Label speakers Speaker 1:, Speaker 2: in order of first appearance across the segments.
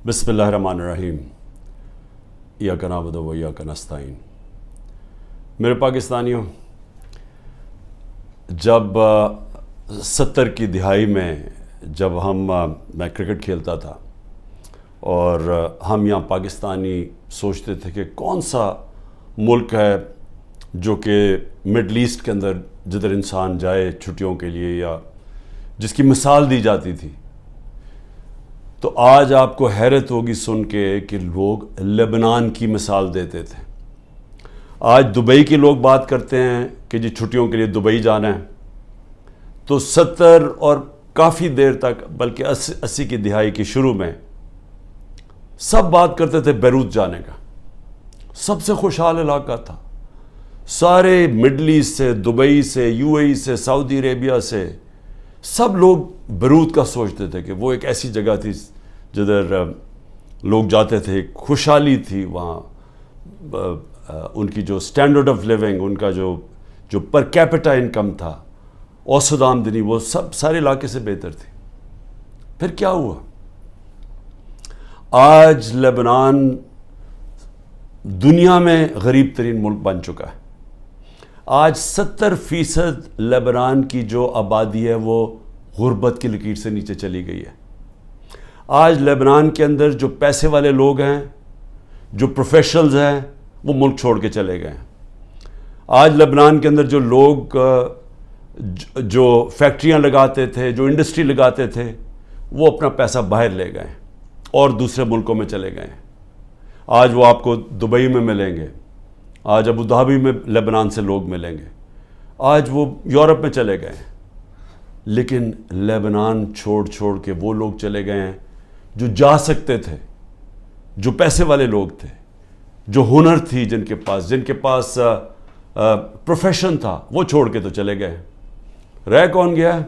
Speaker 1: بسم اللہ الرحمن الرحیم ایاک نعبد و ایاک نستعین۔ میرے پاکستانیوں، جب 70 کی دہائی میں جب میں کرکٹ کھیلتا تھا اور ہم یہاں پاکستانی سوچتے تھے کہ کون سا ملک ہے جو کہ مڈل ایسٹ کے اندر جدھر انسان جائے چھٹیوں کے لیے یا جس کی مثال دی جاتی تھی، تو آج آپ کو حیرت ہوگی سن کے کہ لوگ لبنان کی مثال دیتے تھے۔ آج دبئی کے لوگ بات کرتے ہیں کہ جی چھٹیوں کے لیے دبئی جانا ہے، تو 70 اور کافی دیر تک بلکہ 80 کی دہائی کے شروع میں سب بات کرتے تھے بیروت جانے کا۔ سب سے خوشحال علاقہ تھا، سارے مڈل ایسٹ سے، دبئی سے، یو اے ای سے، سعودی عربیہ سے سب لوگ بیروت کا سوچتے تھے کہ وہ ایک ایسی جگہ تھی جدھر لوگ جاتے تھے، خوشحالی تھی وہاں، ان کی جو سٹینڈرڈ آف لیونگ، ان کا جو پر کیپٹا انکم تھا، اوسط آمدنی، وہ سارے علاقے سے بہتر تھی۔ پھر کیا ہوا؟ آج لبنان دنیا میں غریب ترین ملک بن چکا ہے۔ آج 70% لبنان کی جو آبادی ہے وہ غربت کی لکیر سے نیچے چلی گئی ہے۔ آج لبنان کے اندر جو پیسے والے لوگ ہیں، جو پروفیشنلز ہیں، وہ ملک چھوڑ کے چلے گئے ہیں۔ آج لبنان کے اندر جو لوگ جو فیکٹریاں لگاتے تھے، جو انڈسٹری لگاتے تھے، وہ اپنا پیسہ باہر لے گئے ہیں اور دوسرے ملکوں میں چلے گئے ہیں۔ آج وہ آپ کو دبئی میں ملیں گے، آج ابوظہبی میں لبنان سے لوگ ملیں گے، آج وہ یورپ میں چلے گئے ہیں۔ لیکن لبنان چھوڑ کے وہ لوگ چلے گئے ہیں جو جا سکتے تھے، جو پیسے والے لوگ تھے، جو ہنر تھی جن کے پاس پروفیشن تھا، وہ چھوڑ کے تو چلے گئے ہیں۔ رہ کون گیا ہے؟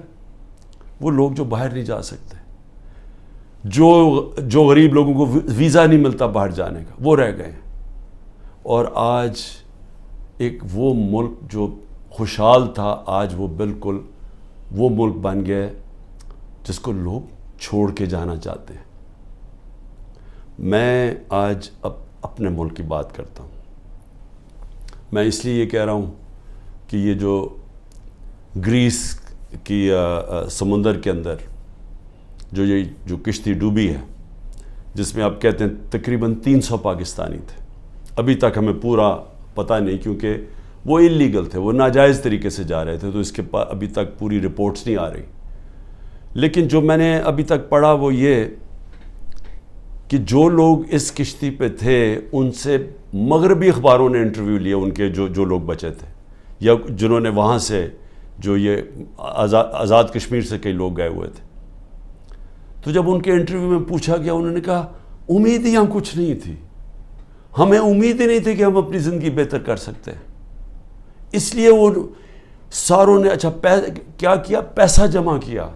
Speaker 1: وہ لوگ جو باہر نہیں جا سکتے، جو غریب لوگوں کو ویزا نہیں ملتا باہر جانے کا، وہ رہ گئے ہیں۔ اور آج ایک وہ ملک جو خوشحال تھا، آج وہ بالکل وہ ملک بن گیا ہے جس کو لوگ چھوڑ کے جانا چاہتے ہیں۔ میں آج اپنے ملک کی بات کرتا ہوں۔ میں اس لیے یہ کہہ رہا ہوں کہ یہ جو گریس کی سمندر کے اندر جو کشتی ڈوبی ہے، جس میں آپ کہتے ہیں تقریباً 300 پاکستانی تھے، ابھی تک ہمیں پورا پتہ نہیں، کیونکہ وہ انلیگل تھے، وہ ناجائز طریقے سے جا رہے تھے، تو اس کے ابھی تک پوری رپورٹس نہیں آ رہی۔ لیکن جو میں نے ابھی تک پڑھا وہ یہ کہ جو لوگ اس کشتی پہ تھے ان سے مغربی اخباروں نے انٹرویو لیے، ان کے جو لوگ بچے تھے یا جنہوں نے وہاں سے جو یہ آزاد کشمیر سے کئی لوگ گئے ہوئے تھے، تو جب ان کے انٹرویو میں پوچھا گیا، انہوں نے کہا امید ہی ہم کچھ نہیں تھی، ہمیں امید ہی نہیں تھی کہ ہم اپنی زندگی بہتر کر سکتے ہیں۔ اس لیے وہ ساروں نے کیا کیا؟ پیسہ جمع کیا،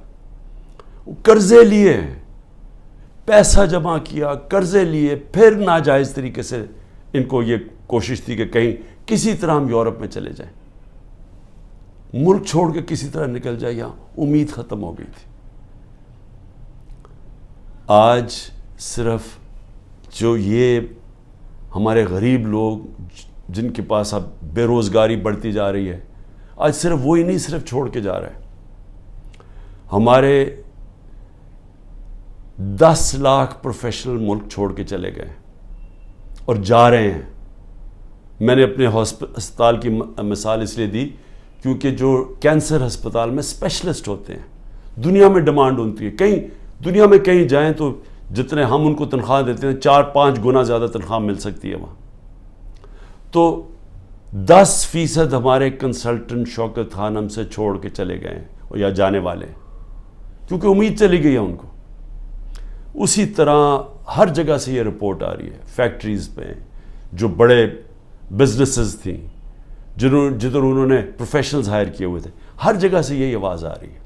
Speaker 1: قرضے لیے، پیسہ جمع کیا، قرضے لیے، پھر ناجائز طریقے سے ان کو یہ کوشش تھی کہ کہیں کسی طرح ہم یورپ میں چلے جائیں، ملک چھوڑ کے کسی طرح نکل جائے، یہاں امید ختم ہو گئی تھی۔ آج صرف جو یہ ہمارے غریب لوگ جن کے پاس اب بے روزگاری بڑھتی جا رہی ہے، آج صرف وہی نہیں صرف چھوڑ کے جا رہا ہے، ہمارے 10 لاکھ پروفیشنل ملک چھوڑ کے چلے گئے اور جا رہے ہیں۔ میں نے اپنے ہسپتال کی مثال اس لیے دی کیونکہ جو کینسر ہسپتال میں اسپیشلسٹ ہوتے ہیں، دنیا میں ڈیمانڈ ہوتی ہے، دنیا میں کہیں جائیں تو جتنے ہم ان کو تنخواہ دیتے ہیں 4-5 گنا زیادہ تنخواہ مل سکتی ہے وہاں۔ تو 10% ہمارے کنسلٹنٹ شوکت خان ہم سے چھوڑ کے چلے گئے ہیں یا جانے والے ہیں، کیونکہ امید چلی گئی ہے ان کو۔ اسی طرح ہر جگہ سے یہ رپورٹ آ رہی ہے، فیکٹریز پہ جو بڑے بزنسز تھیں جدھر انہوں نے پروفیشنلز ہائر کیے ہوئے تھے، ہر جگہ سے یہی آواز آ رہی ہے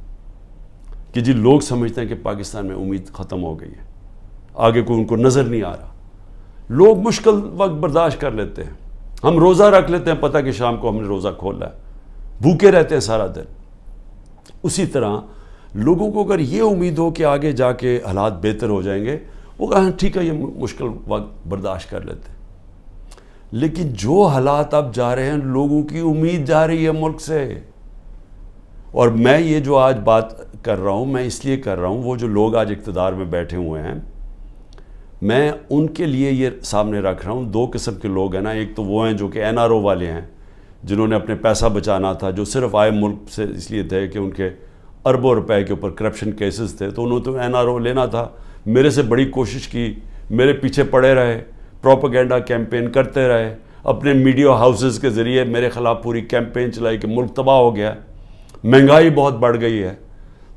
Speaker 1: کہ جی لوگ سمجھتے ہیں کہ پاکستان میں امید ختم ہو گئی ہے، آگے کو ان کو نظر نہیں آ رہا۔ لوگ مشکل وقت برداشت کر لیتے ہیں، ہم روزہ رکھ لیتے ہیں، پتہ کہ شام کو ہم نے روزہ کھولا ہے، بھوکے رہتے ہیں سارا دن۔ اسی طرح لوگوں کو اگر یہ امید ہو کہ آگے جا کے حالات بہتر ہو جائیں گے، وہ کہا ٹھیک ہے یہ مشکل وقت برداشت کر لیتے. لیکن جو حالات اب جا رہے ہیں, لوگوں کی امید جا رہی ہے ملک سے. اور میں یہ جو آج بات کر رہا ہوں, میں اس لیے کر رہا ہوں, وہ جو لوگ آج اقتدار میں بیٹھے ہوئے ہیں, میں ان کے لیے یہ سامنے رکھ رہا ہوں. دو قسم کے لوگ ہیں نا, ایک تو وہ ہیں جو کہ NRO والے ہیں, جنہوں نے اپنے پیسہ بچانا تھا, جو صرف آئے ملک سے اس لیے تھے کہ ان کے اربوں روپے کے اوپر کرپشن کیسز تھے, تو انہوں نے تو NRO لینا تھا. میرے سے بڑی کوشش کی, میرے پیچھے پڑے رہے, پروپیگنڈا کیمپین کرتے رہے, اپنے میڈیا ہاؤسز کے ذریعے میرے خلاف پوری کیمپین چلائی کہ ملک تباہ ہو گیا, مہنگائی بہت بڑھ گئی ہے.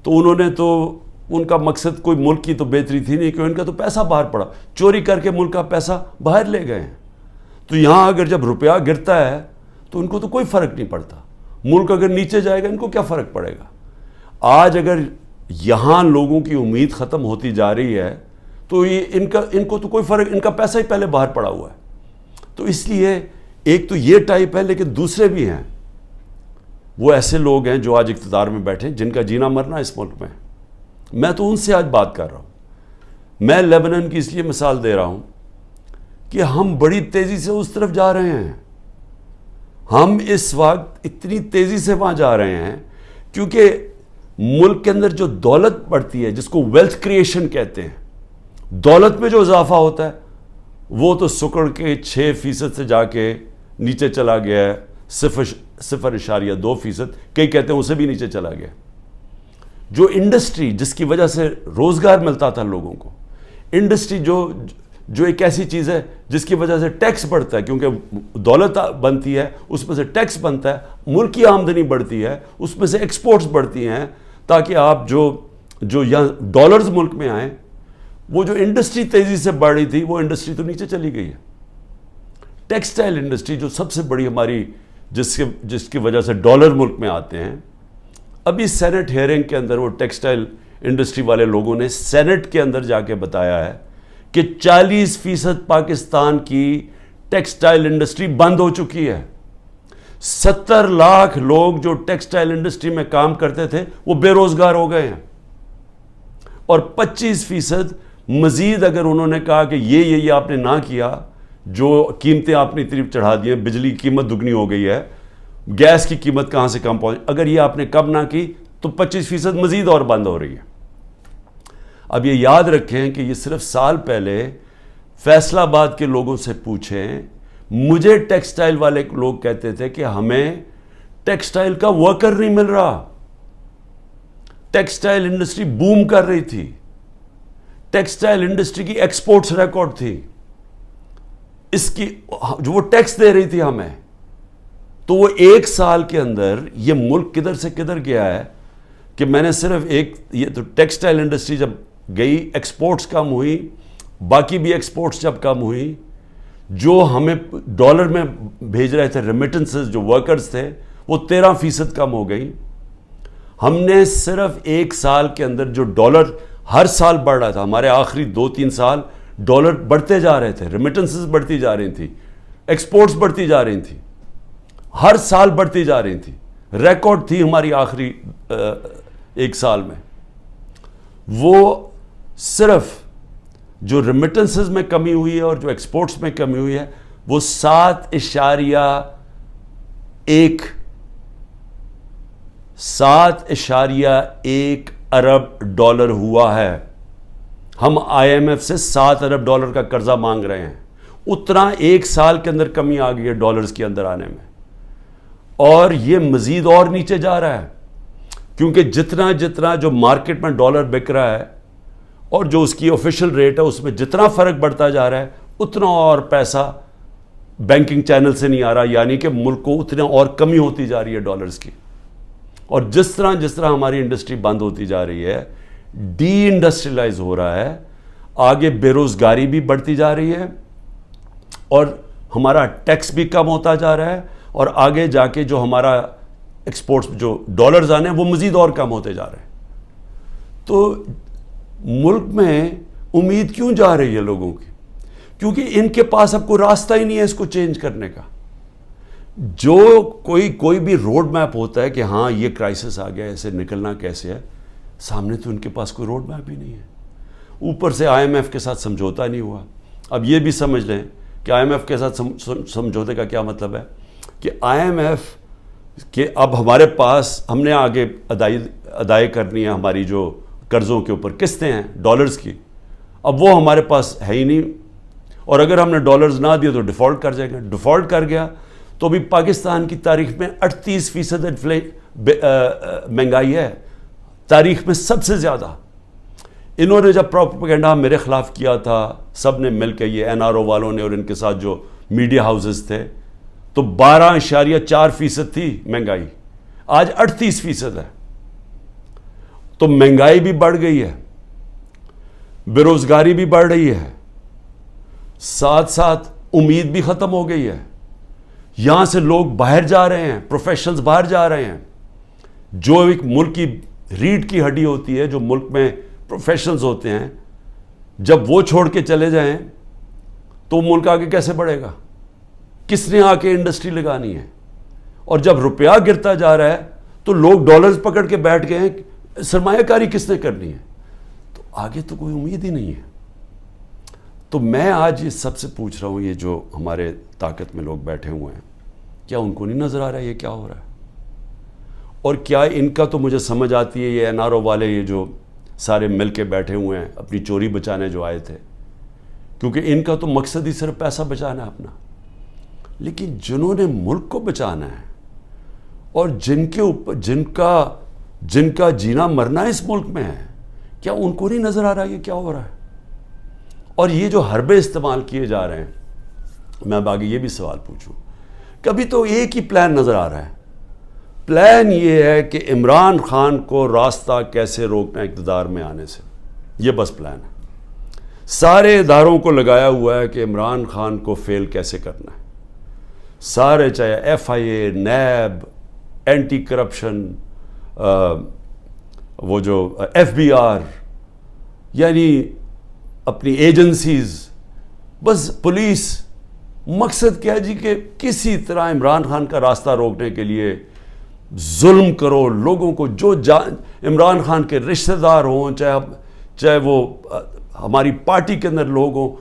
Speaker 1: تو انہوں نے تو, ان کا مقصد کوئی ملک کی تو بہتری تھی نہیں, کہ ان کا تو پیسہ باہر پڑا, چوری کر کے ملک کا پیسہ باہر لے گئے ہیں. تو یہاں اگر جب روپیہ گرتا ہے تو ان کو تو کوئی فرق نہیں پڑتا, ملک اگر نیچے جائے گا ان کو کیا فرق پڑے گا. آج اگر یہاں لوگوں کی امید ختم ہوتی جا رہی ہے تو یہ ان کو تو کوئی فرق, ان کا پیسہ ہی پہلے باہر پڑا ہوا ہے. تو اس لیے ایک تو یہ ٹائپ ہے, لیکن دوسرے بھی ہیں, وہ ایسے لوگ ہیں جو آج اقتدار میں بیٹھے, جن کا جینا مرنا اس ملک میں. میں تو ان سے آج بات کر رہا ہوں. میں لیبنان کی اس لیے مثال دے رہا ہوں کہ ہم بڑی تیزی سے اس طرف جا رہے ہیں. ہم اس وقت اتنی تیزی سے وہاں جا رہے ہیں کیونکہ ملک کے اندر جو دولت بڑھتی ہے, جس کو ویلتھ کریشن کہتے ہیں, دولت میں جو اضافہ ہوتا ہے, وہ تو سکڑ کے 6% سے جا کے نیچے چلا گیا ہے 0.2%, کئی کہتے ہیں اسے بھی نیچے چلا گیا. جو انڈسٹری جس کی وجہ سے روزگار ملتا تھا لوگوں کو, انڈسٹری جو ایک ایسی چیز ہے جس کی وجہ سے ٹیکس بڑھتا ہے, کیونکہ دولت بنتی ہے اس میں سے ٹیکس بنتا ہے, ملک کی آمدنی بڑھتی ہے, اس میں سے ایکسپورٹس بڑھتی ہیں, تاکہ آپ جو یہاں ڈالرز ملک میں آئیں. وہ جو انڈسٹری تیزی سے بڑھ رہی تھی, وہ انڈسٹری تو نیچے چلی گئی ہے. ٹیکسٹائل انڈسٹری جو سب سے بڑی ہماری, جس کی وجہ سے ڈالر ملک میں آتے ہیں, ابھی سینٹ ہیئرنگ کے اندر وہ ٹیکسٹائل انڈسٹری والے لوگوں نے سینٹ کے اندر جا کے بتایا ہے کہ 40% پاکستان کی ٹیکسٹائل انڈسٹری بند ہو چکی ہے. 70 لاکھ لوگ جو ٹیکسٹائل انڈسٹری میں کام کرتے تھے وہ بے روزگار ہو گئے ہیں. اور 25% مزید اگر انہوں نے کہا کہ یہ آپ نے نہ کیا, جو قیمتیں آپ نے اتنی چڑھا دی ہیں, بجلی کی قیمت دگنی ہو گئی ہے, گیس کی قیمت کہاں سے کم پہنچ, اگر یہ آپ نے کم نہ کی تو 25% مزید اور بند ہو رہی ہے. اب یہ یاد رکھیں کہ یہ صرف سال پہلے فیصل آباد کے لوگوں سے پوچھیں, مجھے ٹیکسٹائل والے لوگ کہتے تھے کہ ہمیں ٹیکسٹائل کا ورکر نہیں مل رہا. ٹیکسٹائل انڈسٹری بوم کر رہی تھی, ٹیکسٹائل انڈسٹری کی ایکسپورٹس ریکارڈ تھی, اس کی جو وہ ٹیکس دے رہی تھی ہمیں. تو وہ ایک سال کے اندر یہ ملک کدھر سے کدھر گیا ہے کہ میں نے صرف یہ تو ٹیکسٹائل انڈسٹری جب گئی, ایکسپورٹس کم ہوئی, باقی بھی ایکسپورٹس جب کم ہوئی, جو ہمیں ڈالر میں بھیج رہے تھے ریمیٹنسز, جو ورکرز تھے, وہ 13% کم ہو گئی. ہم نے صرف ایک سال کے اندر جو ڈالر ہر سال بڑھ رہا تھا, ہمارے آخری 2-3 سال ڈالر بڑھتے جا رہے تھے, ریمیٹنسز بڑھتی جا رہی تھی, ایکسپورٹس بڑھتی جا رہی تھی, ہر سال بڑھتی جا رہی تھی, ریکارڈ تھی ہماری آخری ایک سال میں. وہ صرف جو ریمیٹنسز میں کمی ہوئی ہے اور جو ایکسپورٹس میں کمی ہوئی ہے, وہ 7.1 ارب ڈالر ہوا ہے. ہم IMF سے 7 ارب ڈالر کا قرضہ مانگ رہے ہیں. اتنا ایک سال کے اندر کمی آ گئی ہے ڈالرز کے اندر آنے میں, اور یہ مزید اور نیچے جا رہا ہے, کیونکہ جتنا جو مارکیٹ میں ڈالر بک رہا ہے اور جو اس کی آفیشیل ریٹ ہے, اس میں جتنا فرق بڑھتا جا رہا ہے, اتنا اور پیسہ بینکنگ چینل سے نہیں آ رہا, یعنی کہ ملک کو اتنا اور کمی ہوتی جا رہی ہے ڈالرز کی. اور جس طرح ہماری انڈسٹری بند ہوتی جا رہی ہے, ڈی انڈسٹریلائز ہو رہا ہے, آگے بے روزگاری بھی بڑھتی جا رہی ہے, اور ہمارا ٹیکس بھی کم ہوتا جا رہا ہے, اور آگے جا کے جو ہمارا ایکسپورٹس جو ڈالرز آنے ہیں وہ مزید اور کم ہوتے جا رہے ہیں. تو ملک میں امید کیوں جا رہی ہے لوگوں کی؟ کیونکہ ان کے پاس اب کوئی راستہ ہی نہیں ہے اس کو چینج کرنے کا. جو کوئی بھی روڈ میپ ہوتا ہے کہ ہاں یہ کرائسس آ گیا, ایسے نکلنا کیسے ہے, سامنے تو ان کے پاس کوئی روڈ میپ ہی نہیں ہے. اوپر سے IMF کے ساتھ سمجھوتا نہیں ہوا. اب یہ بھی سمجھ لیں کہ IMF کے ساتھ سمجھوتے کا کیا مطلب ہے کہ IMF کہ اب ہمارے پاس ہم نے آگے ادائی کرنی ہے ہماری جو قرضوں کے اوپر قسطیں ہیں ڈالرز کی, اب وہ ہمارے پاس ہے ہی نہیں, اور اگر ہم نے ڈالرز نہ دیے تو ڈیفالٹ کر جائے گا. ڈیفالٹ کر گیا تو ابھی پاکستان کی تاریخ میں 38% مہنگائی ہے, تاریخ میں سب سے زیادہ. انہوں نے جب پروپیگنڈا میرے خلاف کیا تھا سب نے مل کے, یہ NRO والوں نے اور ان کے ساتھ جو میڈیا ہاؤسز تھے, تو 12.4% تھی مہنگائی, آج 38% ہے. تو مہنگائی بھی بڑھ گئی ہے, بے روزگاری بھی بڑھ رہی ہے, ساتھ ساتھ امید بھی ختم ہو گئی ہے. یہاں سے لوگ باہر جا رہے ہیں, پروفیشنلز باہر جا رہے ہیں. جو ایک ملک کی ریڑھ کی ہڈی ہوتی ہے, جو ملک میں پروفیشنلز ہوتے ہیں, جب وہ چھوڑ کے چلے جائیں تو ملک آگے کیسے بڑھے گا؟ کس نے آ کے انڈسٹری لگانی ہے؟ اور جب روپیہ گرتا جا رہا ہے تو لوگ ڈالرز پکڑ کے بیٹھ گئے ہیں, سرمایہ کاری کس نے کرنی ہے؟ تو آگے تو کوئی امید ہی نہیں ہے. تو میں آج یہ سب سے پوچھ رہا ہوں, یہ جو ہمارے طاقت میں لوگ بیٹھے ہوئے ہیں, کیا ان کو نہیں نظر آ رہا ہے یہ کیا ہو رہا ہے؟ اور کیا ان کا تو مجھے سمجھ آتی ہے, یہ NRO والے یہ جو سارے مل کے بیٹھے ہوئے ہیں اپنی چوری بچانے جو آئے تھے, کیونکہ ان کا تو مقصد ہی صرف پیسہ بچانا ہے اپنا. لیکن جنہوں نے ملک کو بچانا ہے اور جن کے اوپر جن کا جینا مرنا اس ملک میں ہے, کیا ان کو نہیں نظر آ رہا یہ کیا ہو رہا ہے؟ اور یہ جو حربے استعمال کیے جا رہے ہیں, میں اب آگے یہ بھی سوال پوچھوں, کبھی تو ایک ہی پلان نظر آ رہا ہے. پلان یہ ہے کہ عمران خان کو راستہ کیسے روکنا اقتدار میں آنے سے, یہ بس پلان ہے. سارے اداروں کو لگایا ہوا ہے کہ عمران خان کو فیل کیسے کرنا ہے. سارے, چاہے FIA, نیب, اینٹی کرپشن, وہ جو FBI, یعنی اپنی ایجنسیز, بس پولیس, مقصد کیا ہے جی کہ کسی طرح عمران خان کا راستہ روکنے کے لیے ظلم کرو لوگوں کو. جو عمران خان کے رشتہ دار ہوں, چاہے وہ ہماری پارٹی کے اندر لوگ ہوں,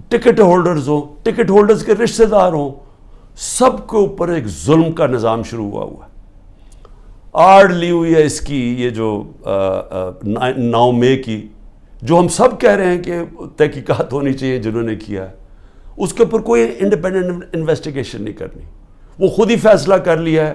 Speaker 1: ٹکٹ ہولڈرز ہوں, ٹکٹ ہولڈرز کے رشتہ دار ہوں, سب کے اوپر ایک ظلم کا نظام شروع ہوا ہے. آڑ لی ہوئی ہے اس کی, یہ جو 9 مئی کی, جو ہم سب کہہ رہے ہیں کہ تحقیقات ہونی چاہیے جنہوں نے کیا ہے, اس کے اوپر کوئی انڈیپینڈنٹ انویسٹیگیشن نہیں کرنی. وہ خود ہی فیصلہ کر لیا ہے,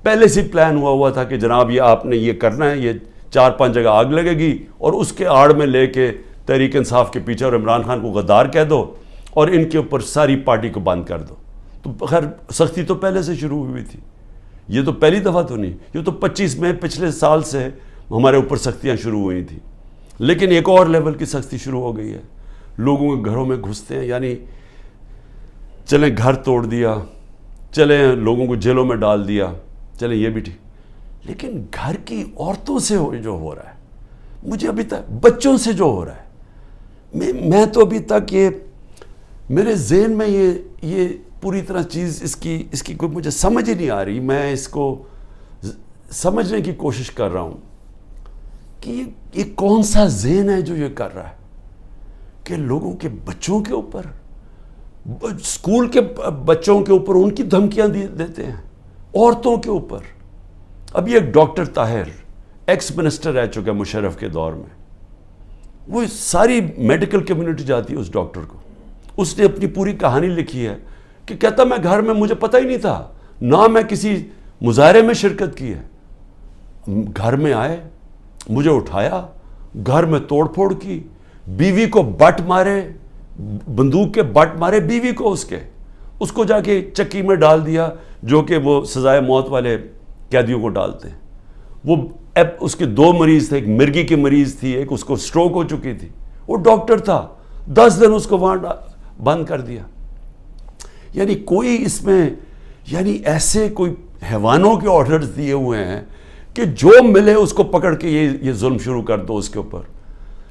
Speaker 1: پہلے سے پلان ہوا تھا کہ جناب یہ آپ نے یہ کرنا ہے, یہ 4-5 جگہ آگ لگے گی اور اس کے آڑ میں لے کے تحریک انصاف کے پیچھے اور عمران خان کو غدار کہہ دو اور ان کے اوپر ساری پارٹی کو بند کر دو. تو خیر سختی تو پہلے سے شروع ہوئی تھی, یہ تو پہلی دفعہ تو نہیں, یہ تو 25 مئی پچھلے سال سے ہمارے اوپر سختیاں شروع ہوئی تھیں. لیکن ایک اور لیول کی سختی شروع ہو گئی ہے, لوگوں کے گھروں میں گھستے ہیں, یعنی چلیں گھر توڑ دیا, چلیں لوگوں کو جیلوں میں ڈال دیا, چلیں یہ بھی ٹھیک, لیکن گھر کی عورتوں سے جو ہو رہا ہے, مجھے ابھی تک بچوں سے جو ہو رہا ہے, میں تو ابھی تک یہ میرے ذہن میں یہ پوری طرح چیز اس کی کوئی مجھے سمجھ ہی نہیں آ رہی. میں اس کو سمجھنے کی کوشش کر رہا ہوں کہ یہ کون سا ذہن ہے جو یہ کر رہا ہے کہ لوگوں کے بچوں کے اوپر, اسکول کے بچوں کے اوپر ان کی دھمکیاں دیتے ہیں, عورتوں کے اوپر. ابھی ایک ڈاکٹر طاہر ایکس منسٹر رہ چکا ہے مشرف کے دور میں, وہ ساری میڈیکل کمیونٹی جاتی ہے اس ڈاکٹر کو. اس نے اپنی پوری کہانی لکھی ہے کہ کہتا میں گھر میں مجھے پتہ ہی نہیں تھا, نہ میں کسی مظاہرے میں شرکت کی ہے, گھر میں آئے, مجھے اٹھایا, گھر میں توڑ پھوڑ کی, بیوی کو بٹ مارے, بندوق کے بٹ مارے بیوی کو, اس کو جا کے چکی میں ڈال دیا, جو کہ وہ سزائے موت والے قیدیوں کو ڈالتے ہیں. وہ اس کے 2 مریض تھے, ایک مرگی کی مریض تھی, ایک اس کو سٹروک ہو چکی تھی. وہ ڈاکٹر تھا, 10 دن اس کو وہاں بند کر دیا. یعنی کوئی اس میں, یعنی ایسے کوئی حیوانوں کے آرڈرز دیے ہوئے ہیں کہ جو ملے اس کو پکڑ کے یہ ظلم شروع کر دو اس کے اوپر.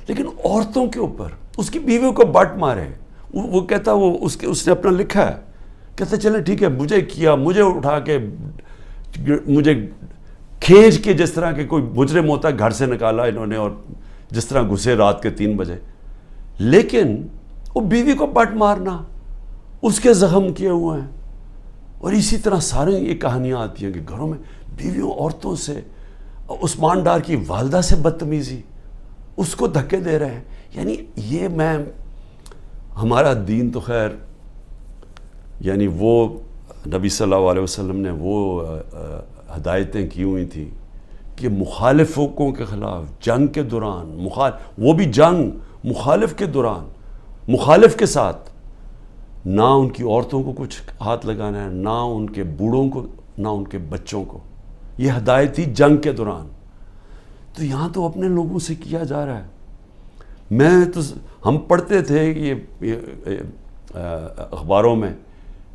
Speaker 1: لیکن عورتوں کے اوپر, اس کی بیویوں کو بٹ مارے. وہ کہتا, اس نے اپنا لکھا ہے, کہتا چلیں ٹھیک ہے, مجھے اٹھا کے, مجھے کھینچ کے, جس طرح کے کوئی مجرم ہوتا ہے گھر سے نکالا انہوں نے, اور جس طرح گھسے رات کے 3 بجے. لیکن وہ بیوی کو پٹ مارنا, اس کے زخم کیے ہوئے ہیں. اور اسی طرح سارے یہ کہانیاں آتی ہیں کہ گھروں میں بیویوں عورتوں سے, عثمان ڈار کی والدہ سے بدتمیزی, اس کو دھکے دے رہے ہیں. یعنی یہ ہمارا دین تو خیر, یعنی وہ نبی صلی اللہ علیہ وسلم نے وہ ہدایتیں کی ہوئی تھیں کہ مخالفوں کے خلاف جنگ کے دوران, وہ بھی جنگ مخالف کے دوران, مخالف کے ساتھ, نہ ان کی عورتوں کو کچھ ہاتھ لگانا ہے, نہ ان کے بوڑھوں کو, نہ ان کے بچوں کو. یہ ہدایت تھی جنگ کے دوران. تو یہاں تو اپنے لوگوں سے کیا جا رہا ہے. ہم پڑھتے تھے یہ اخباروں میں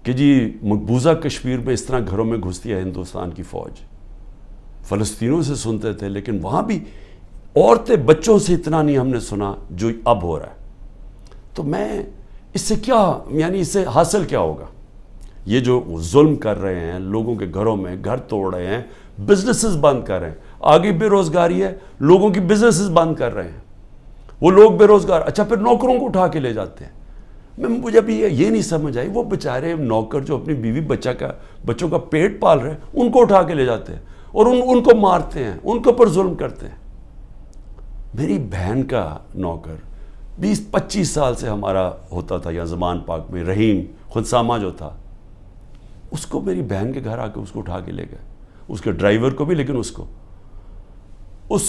Speaker 1: کہ جی مقبوضہ کشمیر میں اس طرح گھروں میں گھستی ہے ہندوستان کی فوج. فلسطینیوں سے سنتے تھے, لیکن وہاں بھی عورتیں بچوں سے اتنا نہیں ہم نے سنا جو اب ہو رہا ہے. تو اس سے کیا, یعنی اس سے حاصل کیا ہوگا؟ یہ جو ظلم کر رہے ہیں لوگوں کے گھروں میں, گھر توڑ رہے ہیں, بزنسز بند کر رہے ہیں, آگے بے روزگاری ہے, لوگوں کی بزنسز بند کر رہے ہیں, وہ لوگ بے روزگار. اچھا پھر نوکروں کو اٹھا کے لے جاتے ہیں. مجھے ابھی یہ نہیں سمجھ آئی, وہ بیچارے نوکر جو اپنی بیوی بچوں کا پیٹ پال رہے ہیں, ان کو اٹھا کے لے جاتے ہیں اور ان کو مارتے ہیں, ان کے اوپر ظلم کرتے ہیں. میری بہن کا نوکر 20-25 سال سے ہمارا ہوتا تھا یہاں زمان پاک میں, رحیم خنسامہ جو تھا, اس کو میری بہن کے گھر آ کے اس کو اٹھا کے لے گئے, اس کے ڈرائیور کو بھی, لیکن اس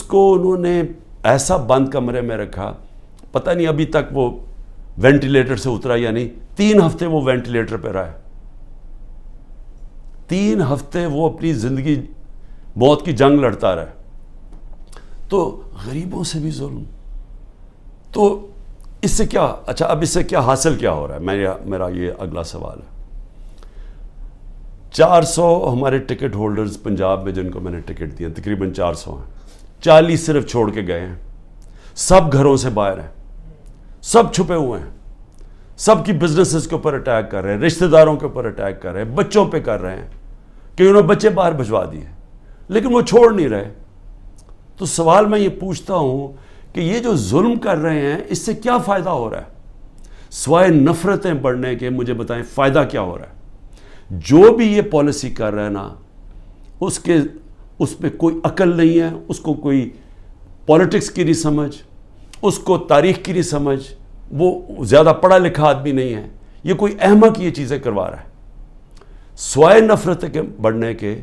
Speaker 1: کو انہوں نے ایسا بند کمرے میں رکھا, پتہ نہیں ابھی تک وہ وینٹیلیٹر سے اترا یا نہیں. 3 ہفتے وہ وینٹیلیٹر پہ رہا ہے. 3 ہفتے وہ اپنی زندگی موت کی جنگ لڑتا رہا. تو غریبوں سے بھی ظلم. تو اس سے کیا, اچھا اب اس سے کیا حاصل کیا ہو رہا ہے؟ میرا یہ اگلا سوال ہے. 400 ہمارے ٹکٹ ہولڈرز پنجاب میں جن کو میں نے ٹکٹ دیا, تقریباً 400 ہیں, 40 صرف چھوڑ کے گئے ہیں. سب گھروں سے باہر ہیں, سب چھپے ہوئے ہیں, سب کی بزنسز کے اوپر اٹیک کر رہے ہیں, رشتہ داروں کے اوپر اٹیک کر رہے ہیں, بچوں پہ کر رہے ہیں کہ انہوں نے بچے باہر بھجوا دیے, لیکن وہ چھوڑ نہیں رہے. تو سوال میں یہ پوچھتا ہوں کہ یہ جو ظلم کر رہے ہیں اس سے کیا فائدہ ہو رہا ہے؟ سوائے نفرتیں بڑھنے کے مجھے بتائیں فائدہ کیا ہو رہا ہے؟ جو بھی یہ پالیسی کر رہا ہے نا, اس پہ کوئی عقل نہیں ہے, اس کو کوئی پولیٹکس کی نہیں سمجھ, اس کو تاریخ کی نہیں سمجھ, وہ زیادہ پڑھا لکھا آدمی نہیں ہے, یہ کوئی احمق یہ چیزیں کروا رہا ہے. سوائے نفرت کے بڑھنے کے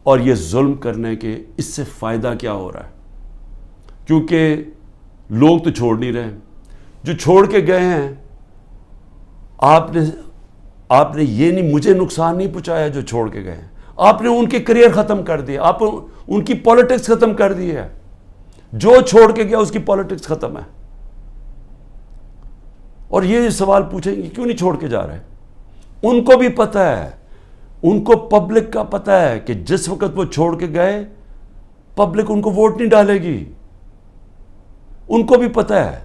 Speaker 1: اور یہ ظلم کرنے کے اس سے فائدہ کیا ہو رہا ہے؟ کیونکہ لوگ تو چھوڑ نہیں رہے. جو چھوڑ کے گئے ہیں, آپ نے یہ نہیں, مجھے نقصان نہیں پہنچایا جو چھوڑ کے گئے ہیں, آپ نے ان کے کریئر ختم کر دیے, آپ ان کی پولیٹکس ختم کر دی ہے. جو چھوڑ کے گیا اس کی پولیٹکس ختم ہے. اور یہ سوال پوچھیں گے کیوں نہیں چھوڑ کے جا رہے؟ ان کو بھی پتہ ہے, ان کو پبلک کا پتہ ہے کہ جس وقت وہ چھوڑ کے گئے پبلک ان کو ووٹ نہیں ڈالے گی, ان کو بھی پتہ ہے.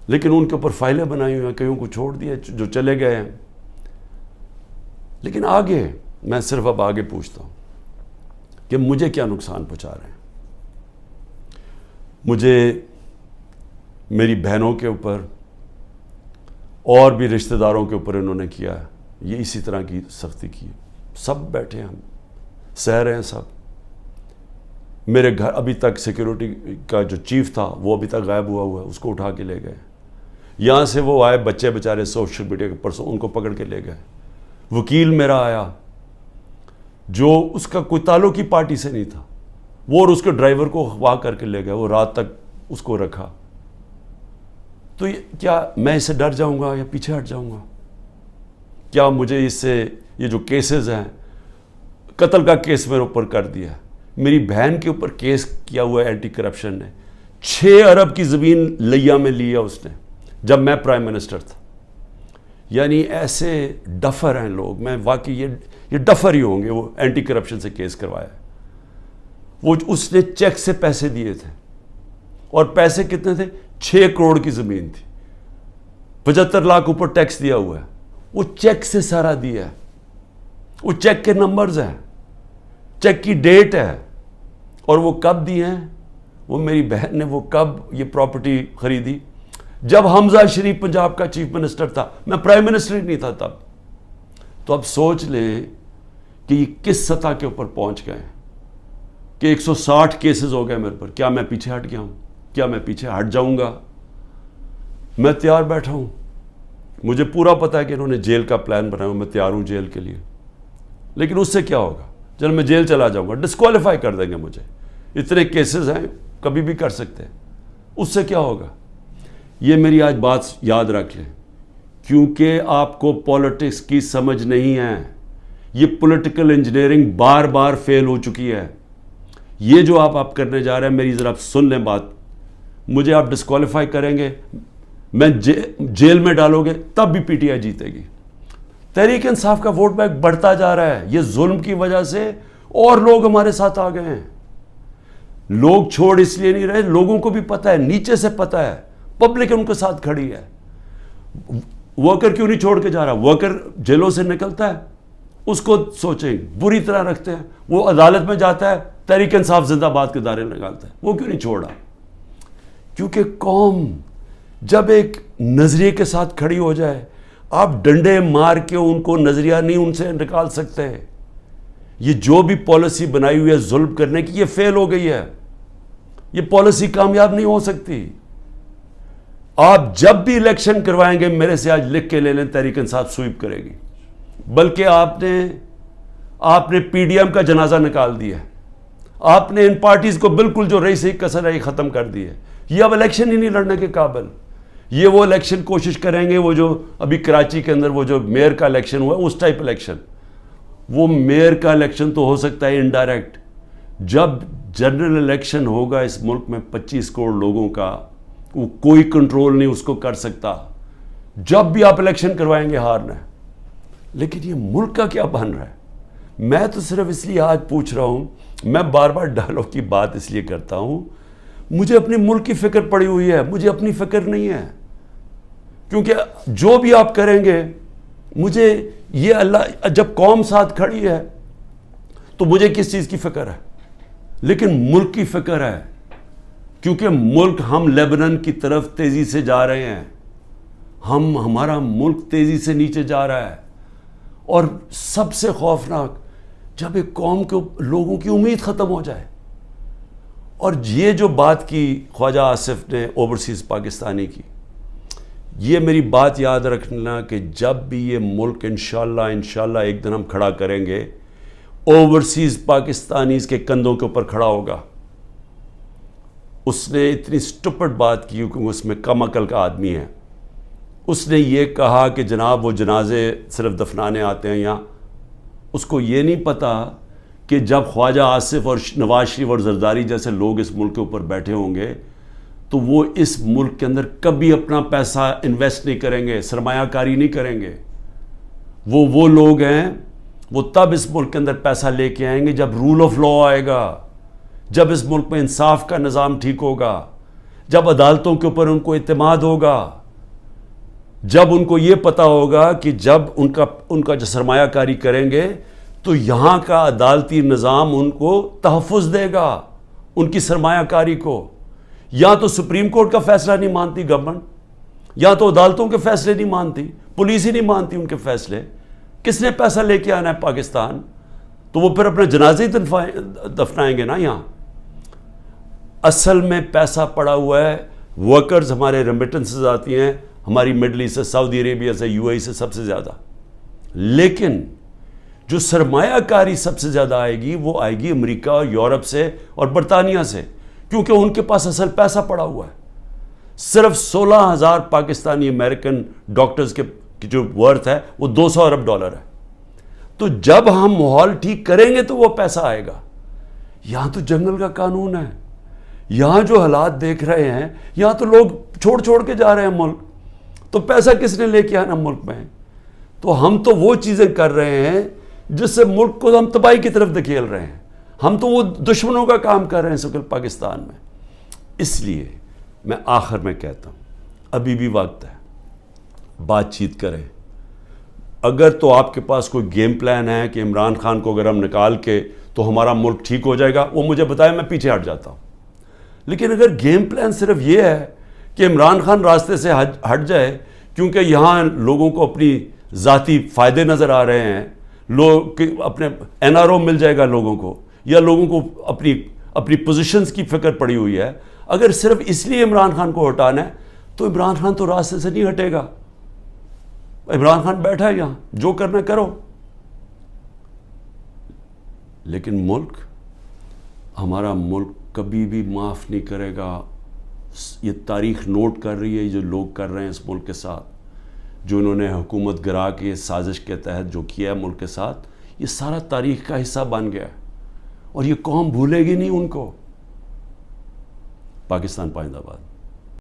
Speaker 1: لیکن ان کے اوپر فائلیں بنائی ہوئی ہیں, کئیوں کو چھوڑ دیا جو چلے گئے ہیں. لیکن آگے میں صرف اب آگے پوچھتا ہوں کہ مجھے کیا نقصان پہنچا رہے ہیں؟ مجھے میری بہنوں کے اوپر اور بھی رشتہ داروں کے اوپر انہوں نے کیا ہے, یہ اسی طرح کی سختی کی. سب بیٹھے ہیں, ہم سہ رہے ہیں سب. میرے گھر ابھی تک سیکیورٹی کا جو چیف تھا وہ ابھی تک غائب ہوا ہے, اس کو اٹھا کے لے گئے. یہاں سے وہ آئے بچے بیچارے سوشل میڈیا کے پرسوں, ان کو پکڑ کے لے گئے. وکیل میرا آیا جو اس کا کوئی تعلق ہی پارٹی سے نہیں تھا, وہ اور اس کے ڈرائیور کو اغوا کر کے لے گئے, وہ رات تک اس کو رکھا. تو کیا میں اس سے ڈر جاؤں گا یا پیچھے ہٹ جاؤں گا؟ کیا مجھے اس سے, یہ جو کیسز ہیں, قتل کا کیس میرے اوپر کر دیا, میری بہن کے اوپر کیس کیا ہوا ہے اینٹی کرپشن نے, 6 ارب کی زمین لیا میں لیا اس نے جب میں پرائم منسٹر تھا. یعنی ایسے ڈفر ہیں لوگ, میں واقعی یہ ڈفر ہی ہوں گے. وہ اینٹی کرپشن سے کیس کروایا, وہ اس نے چیک سے پیسے دیے تھے, اور پیسے کتنے تھے؟ 6 کروڑ کی زمین تھی, 75 لاکھ اوپر ٹیکس دیا ہوا ہے. وہ چیک سے سارا دیا ہے, وہ چیک کے نمبرز ہیں, چیک کی ڈیٹ ہے, اور وہ کب دیے ہیں وہ میری بہن نے وہ کب یہ پراپرٹی خریدی؟ جب حمزہ شریف پنجاب کا چیف منسٹر تھا، میں پرائم منسٹر ہی نہیں تھا تب. تو اب سوچ لیں کہ یہ کس سطح کے اوپر پہنچ گئے کہ 160 کیسز ہو گئے میرے پر. کیا میں پیچھے ہٹ گیا ہوں؟ کیا میں پیچھے ہٹ جاؤں گا؟ میں تیار بیٹھا ہوں. مجھے پورا پتا ہے کہ انہوں نے جیل کا پلان بنایا، میں تیار ہوں جیل کے لیے. لیکن اس سے کیا ہوگا؟ جب میں جیل چلا جاؤں گا ڈسکوالیفائی کر دیں گے مجھے. اتنے کیسز ہیں، کبھی بھی کر سکتے ہیں. اس سے کیا ہوگا؟ یہ میری آج بات یاد رکھ لیں، کیونکہ آپ کو پولیٹکس کی سمجھ نہیں ہے. یہ پولیٹیکل انجینئرنگ بار بار فیل ہو چکی ہے. یہ جو آپ کرنے جا رہے ہیں، میری ذرا سن لیں بات. مجھے آپ ڈسکوالیفائی کریں گے، میں جیل میں ڈالو گے، تب بھی پی ٹی آئی جیتے گی. تحریک انصاف کا ووٹ بینک بڑھتا جا رہا ہے. یہ ظلم کی وجہ سے اور لوگ ہمارے ساتھ آ گئے ہیں. لوگ چھوڑ اس لیے نہیں رہے، لوگوں کو بھی پتہ ہے، نیچے سے پتہ ہے، پبلک ان کے ساتھ کھڑی ہے. ورکر کیوں نہیں چھوڑ کے جا رہا؟ ورکر جیلوں سے نکلتا ہے، اس کو سوچیں بری طرح رکھتے ہیں. وہ عدالت میں جاتا ہے، تحریک انصاف زندہ باد کے دائرے نکالتا ہے. وہ کیوں نہیں چھوڑا؟ کیونکہ قوم جب ایک نظریے کے ساتھ کھڑی ہو جائے، آپ ڈنڈے مار کے ان کو نظریہ نہیں ان سے نکال سکتے. یہ جو بھی پالیسی بنائی ہوئی ہے ظلم کرنے کی، یہ فیل ہو گئی ہے. یہ پالیسی کامیاب نہیں ہو سکتی. آپ جب بھی الیکشن کروائیں گے، میرے سے آج لکھ کے لے لیں، تحریک انصاف سویپ کرے گی. بلکہ آپ نے پی ڈی ایم کا جنازہ نکال دیا ہے. آپ نے ان پارٹیز کو بالکل جو رہی صحیح کسر رہی ختم کر دی ہے. یہ اب الیکشن ہی نہیں لڑنے کے قابل. یہ وہ الیکشن کوشش کریں گے، وہ جو ابھی کراچی کے اندر وہ جو میئر کا الیکشن ہوا ہے، اس ٹائپ الیکشن. وہ میئر کا الیکشن تو ہو سکتا ہے انڈائریکٹ. جب جنرل الیکشن ہوگا اس ملک میں 25 کروڑ لوگوں کا، وہ کوئی کنٹرول نہیں اس کو کر سکتا. جب بھی آپ الیکشن کروائیں گے ہارنا ہے. لیکن یہ ملک کا کیا بن رہا ہے؟ میں تو صرف اس لیے آج پوچھ رہا ہوں، میں بار بار ڈائلاگ کی بات اس لیے کرتا ہوں، مجھے اپنے ملک کی فکر پڑی ہوئی ہے، مجھے اپنی فکر نہیں ہے. کیونکہ جو بھی آپ کریں گے، مجھے یہ اللہ، جب قوم ساتھ کھڑی ہے تو مجھے کس چیز کی فکر ہے؟ لیکن ملک کی فکر ہے. کیونکہ ملک، ہم لیبنان کی طرف تیزی سے جا رہے ہیں. ہمارا ملک تیزی سے نیچے جا رہا ہے. اور سب سے خوفناک، جب ایک قوم کے لوگوں کی امید ختم ہو جائے. اور یہ جو بات کی خواجہ آصف نے اوورسیز پاکستانی کی، یہ میری بات یاد رکھنا کہ جب بھی یہ ملک انشاءاللہ ایک دن ہم کھڑا کریں گے، اوورسیز پاکستانیز کے کندھوں کے اوپر کھڑا ہوگا. اس نے اتنی سٹپڈ بات کی کیونکہ اس میں کم عقل کا آدمی ہے. اس نے یہ کہا کہ جناب وہ جنازے صرف دفنانے آتے ہیں یہاں. اس کو یہ نہیں پتا کہ جب خواجہ آصف اور نواز شریف اور زرداری جیسے لوگ اس ملک کے اوپر بیٹھے ہوں گے تو وہ اس ملک کے اندر کبھی اپنا پیسہ انویسٹ نہیں کریں گے، سرمایہ کاری نہیں کریں گے. وہ لوگ ہیں، وہ تب اس ملک کے اندر پیسہ لے کے آئیں گے جب رول آف لا آئے گا، جب اس ملک میں انصاف کا نظام ٹھیک ہوگا، جب عدالتوں کے اوپر ان کو اعتماد ہوگا، جب ان کو یہ پتا ہوگا کہ جب ان کا جو سرمایہ کاری کریں گے تو یہاں کا عدالتی نظام ان کو تحفظ دے گا، ان کی سرمایہ کاری کو. یا تو سپریم کورٹ کا فیصلہ نہیں مانتی گورنمنٹ، یا تو عدالتوں کے فیصلے نہیں مانتی، پولیس ہی نہیں مانتی ان کے فیصلے. کس نے پیسہ لے کے آنا ہے پاکستان؟ تو وہ پھر اپنے جنازے ہی دفنائیں گے نا یہاں. اصل میں پیسہ پڑا ہوا ہے. ورکرز ہمارے ریمیٹنسز آتی ہیں ہماری مڈل ایسٹ سے، سعودی عربیہ سے، یو اے ای سے سب سے زیادہ. لیکن جو سرمایہ کاری سب سے زیادہ آئے گی وہ آئے گی امریکہ، یورپ سے اور برطانیہ سے، کیونکہ ان کے پاس اصل پیسہ پڑا ہوا ہے. صرف 16,000 پاکستانی امریکن ڈاکٹرز کی جو ورتھ ہے وہ $200 ارب ہے. تو جب ہم ماحول ٹھیک کریں گے تو وہ پیسہ آئے گا. یہاں تو جنگل کا قانون ہے. یہاں جو حالات دیکھ رہے ہیں، یہاں تو لوگ چھوڑ کے جا رہے ہیں ملک. تو پیسہ کس نے لے کے آنا ملک میں؟ تو ہم تو وہ چیزیں کر رہے ہیں جس سے ملک کو ہم تباہی کی طرف دھکیل رہے ہیں. ہم تو وہ دشمنوں کا کام کر رہے ہیں سکل پاکستان میں. اس لیے میں آخر میں کہتا ہوں، ابھی بھی وقت ہے، بات چیت کریں. اگر تو آپ کے پاس کوئی گیم پلان ہے کہ عمران خان کو اگر ہم نکال کے تو ہمارا ملک ٹھیک ہو جائے گا، وہ مجھے بتائیں، میں پیچھے ہٹ جاتا ہوں. لیکن اگر گیم پلان صرف یہ ہے کہ عمران خان راستے سے ہٹ جائے کیونکہ یہاں لوگوں کو اپنی ذاتی فائدے نظر آ رہے ہیں، لوگ اپنے NRO مل جائے گا لوگوں کو، یا لوگوں کو اپنی پوزیشنز کی فکر پڑی ہوئی ہے، اگر صرف اس لیے عمران خان کو ہٹانا ہے تو عمران خان تو راستے سے نہیں ہٹے گا. عمران خان بیٹھا ہے یہاں، جو کرنا کرو. لیکن ملک، ہمارا ملک کبھی بھی معاف نہیں کرے گا. یہ تاریخ نوٹ کر رہی ہے جو لوگ کر رہے ہیں اس ملک کے ساتھ، جو انہوں نے حکومت گرا کے سازش کے تحت جو کیا ہے ملک کے ساتھ، یہ سارا تاریخ کا حصہ بن گیا ہے اور یہ قوم بھولے گی نہیں ان کو. پاکستان پائندہ باد.